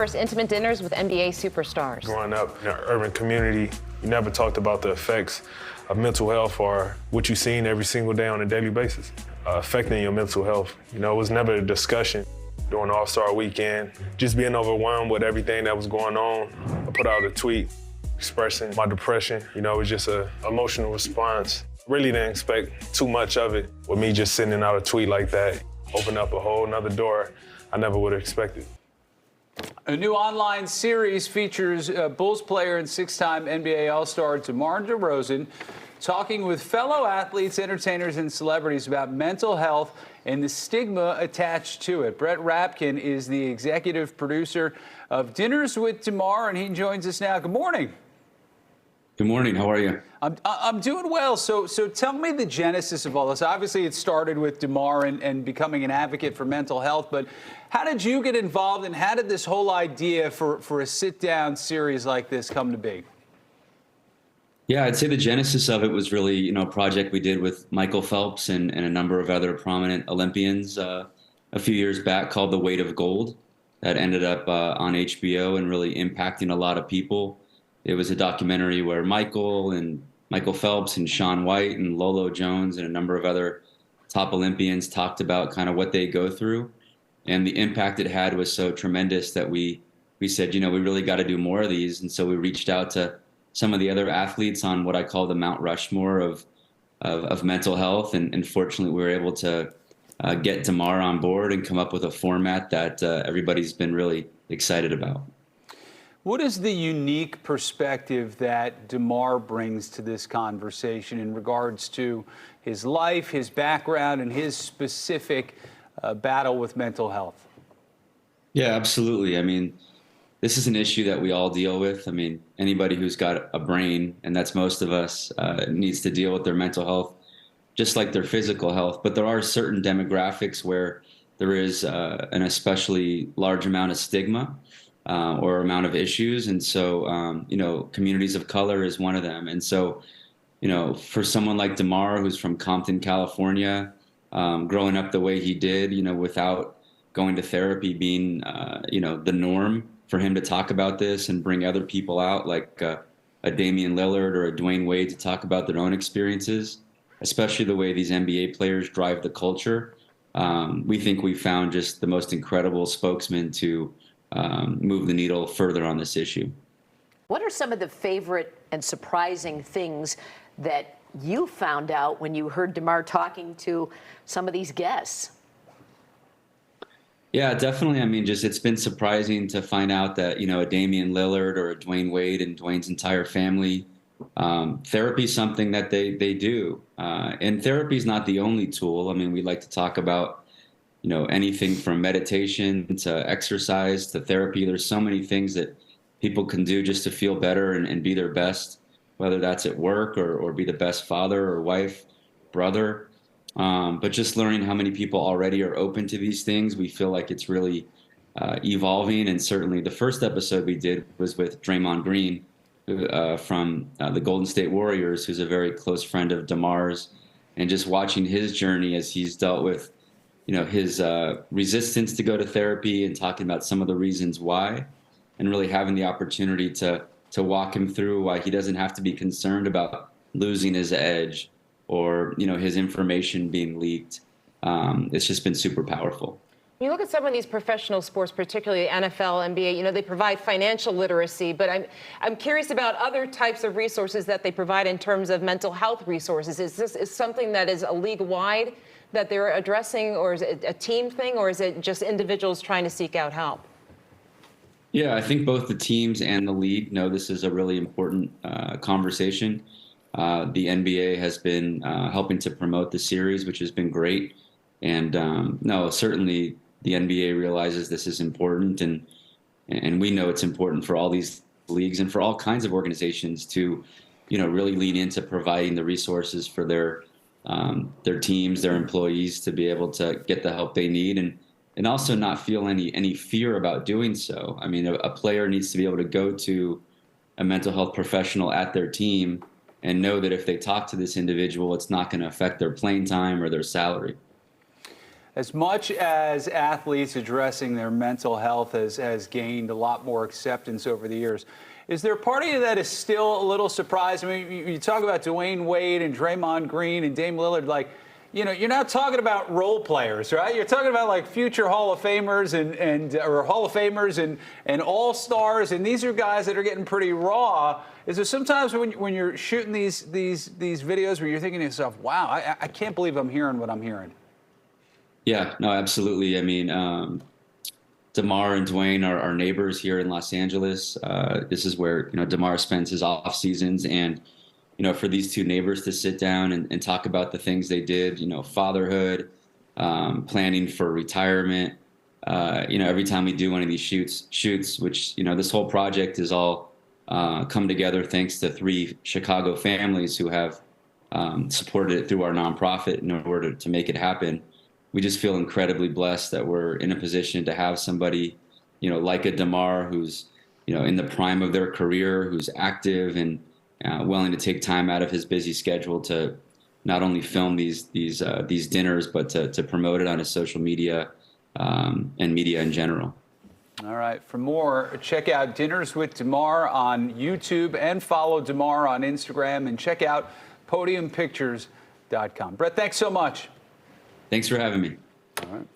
First intimate dinners with NBA superstars. Growing up in an urban community, you never talked about the effects of mental health or what you've seen every single day on a daily basis, affecting your mental health. You know, it was never a discussion during All-Star weekend. Just being overwhelmed with everything that was going on, I put out a tweet expressing my depression. You know, it was just an emotional response. Really didn't expect too much of it. With me just sending out a tweet like that, opened up a whole nother door I never would have expected. A new online series features Bulls player and six-time NBA All-Star DeMar DeRozan talking with fellow athletes, entertainers, and celebrities about mental health and the stigma attached to it. Brett Rapkin is the executive producer of Dinners with DeMar, and he joins us now. Good morning. Good morning. How are you? I'm doing well. So tell me the genesis of all this. Obviously, it started with DeMar and becoming an advocate for mental health. But how did you get involved, and how did this whole idea for a sit-down series like this come to be? Yeah, I'd say the genesis of it was really, a project we did with Michael Phelps and a number of other prominent Olympians a few years back called The Weight of Gold that ended up on HBO and really impacting a lot of people. It was a documentary where Michael Phelps and Shaun White and Lolo Jones and a number of other top Olympians talked about kind of what they go through. And the impact it had was so tremendous that we said, we really got to do more of these. And so we reached out to some of the other athletes on what I call the Mount Rushmore of mental health. And fortunately, we were able to get DeMar on board and come up with a format that everybody's been really excited about. What is the unique perspective that DeMar brings to this conversation in regards to his life, his background, and his specific battle with mental health? Yeah, absolutely. I mean, this is an issue that we all deal with. I mean, anybody who's got a brain, and that's most of us, needs to deal with their mental health, just like their physical health. But there are certain demographics where there is an especially large amount of stigma. Or amount of issues. And so, communities of color is one of them. And so, for someone like DeMar, who's from Compton, California, growing up the way he did, without going to therapy being, the norm for him to talk about this and bring other people out like a Damian Lillard or a Dwayne Wade to talk about their own experiences, especially the way these NBA players drive the culture. We think we found just the most incredible spokesman to move the needle further on this issue. What are some of the favorite and surprising things that you found out when you heard DeMar talking to some of these guests? Yeah, definitely. I mean, it's been surprising to find out that, a Damian Lillard or a Dwayne Wade and Dwayne's entire family, therapy is something that they do. And therapy is not the only tool. I mean, we like to talk about anything from meditation to exercise to therapy. There's so many things that people can do just to feel better and be their best, whether that's at work or be the best father or wife, brother. But just learning how many people already are open to these things, we feel like it's really evolving. And certainly the first episode we did was with Draymond Green from the Golden State Warriors, who's a very close friend of DeMar's, and just watching his journey as he's dealt with his resistance to go to therapy and talking about some of the reasons why, and really having the opportunity to walk him through why he doesn't have to be concerned about losing his edge or, his information being leaked. It's just been super powerful. When you look at some of these professional sports, particularly NFL, NBA, they provide financial literacy, but I'm curious about other types of resources that they provide in terms of mental health resources. Is this something that is a league-wide that they're addressing, or is it a team thing, or is it just individuals trying to seek out help? Yeah, I think both the teams and the league know this is a really important conversation. The NBA has been helping to promote the series, which has been great. And certainly the NBA realizes this is important, and we know it's important for all these leagues and for all kinds of organizations to, really lean into providing the resources for their teams, their employees, to be able to get the help they need and also not feel any fear about doing so. I mean, a player needs to be able to go to a mental health professional at their team and know that if they talk to this individual, it's not going to affect their playing time or their salary. as much as athletes addressing their mental health has gained a lot more acceptance over the years, is there a part of you that is still a little surprised? I mean, you talk about Dwayne Wade and Draymond Green and Dame Lillard, like, you know, you're not talking about role players, right? You're talking about like future Hall of Famers or Hall of Famers and all-stars, and these are guys that are getting pretty raw. Is there sometimes when you're shooting these videos where you're thinking to yourself, wow, I can't believe I'm hearing what I'm hearing? Yeah, no, absolutely. I mean, DeMar and Dwayne are our neighbors here in Los Angeles. This is where, you know, DeMar spends his off seasons, and, you know, for these two neighbors to sit down and talk about the things they did, you know, fatherhood, planning for retirement. You know, every time we do one of these shoots, which, you know, this whole project is all come together thanks to 3 Chicago families who have supported it through our nonprofit in order to make it happen. We just feel incredibly blessed that we're in a position to have somebody, you know, like a DeMar who's, you know, in the prime of their career, who's active and willing to take time out of his busy schedule to not only film these dinners, but to promote it on his social media and media in general. All right. For more, check out Dinners with DeMar on YouTube and follow DeMar on Instagram and check out podiumpictures.com. Brett, thanks so much. Thanks for having me. All right.